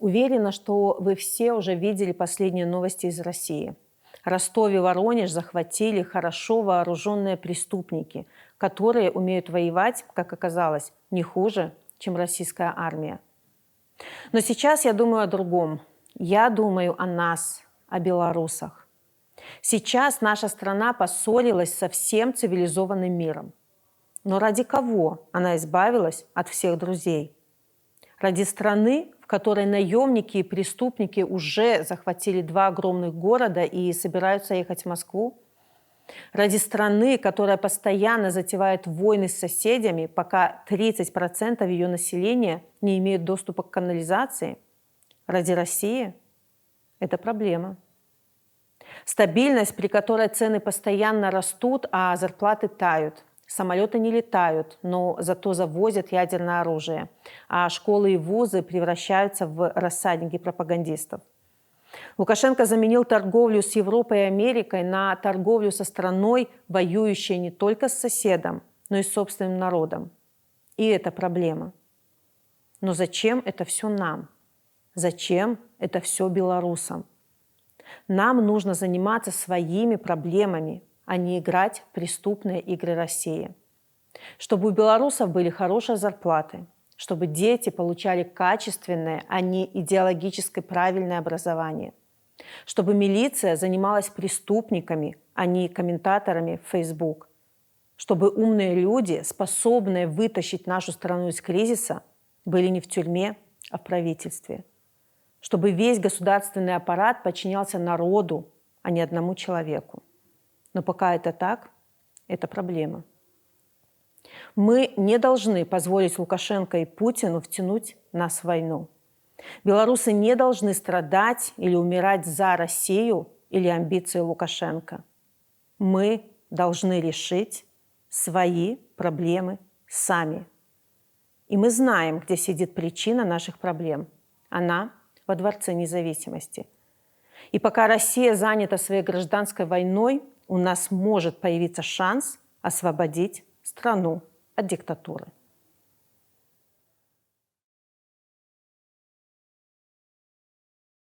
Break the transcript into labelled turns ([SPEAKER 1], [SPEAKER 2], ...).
[SPEAKER 1] Уверена, что вы все уже видели последние новости из России. Ростов и Воронеж захватили хорошо вооруженные преступники, которые умеют воевать, как оказалось, не хуже, чем российская армия. Но сейчас я думаю о другом. Я думаю о нас, о белорусах. Сейчас наша страна поссорилась со всем цивилизованным миром. Но ради кого она избавилась от всех друзей? Ради страны, в которой наемники и преступники уже захватили 2 огромных города и собираются ехать в Москву? Ради страны, которая постоянно затевает войны с соседями, пока 30% ее населения не имеют доступа к канализации? Ради России? Это проблема. Стабильность, при которой цены постоянно растут, а зарплаты тают. Самолеты не летают, но зато завозят ядерное оружие, а школы и вузы превращаются в рассадники пропагандистов. Лукашенко заменил торговлю с Европой и Америкой на торговлю со страной, воюющей не только с соседом, но и с собственным народом. И это проблема. Но зачем это все нам? Зачем это все белорусам? Нам нужно заниматься своими проблемами, а не играть в преступные игры России. Чтобы у белорусов были хорошие зарплаты, чтобы дети получали качественное, а не идеологически правильное образование, чтобы милиция занималась преступниками, а не комментаторами в Facebook, чтобы умные люди, способные вытащить нашу страну из кризиса, были не в тюрьме, а в правительстве, чтобы весь государственный аппарат подчинялся народу, а не одному человеку. Но пока это так, это проблема. Мы не должны позволить Лукашенко и Путину втянуть нас в войну. Белорусы не должны страдать или умирать за Россию или амбиции Лукашенко. Мы должны решить свои проблемы сами. И мы знаем, где сидит причина наших проблем. Она во Дворце независимости. И пока Россия занята своей гражданской войной, у нас может появиться шанс освободить страну от диктатуры.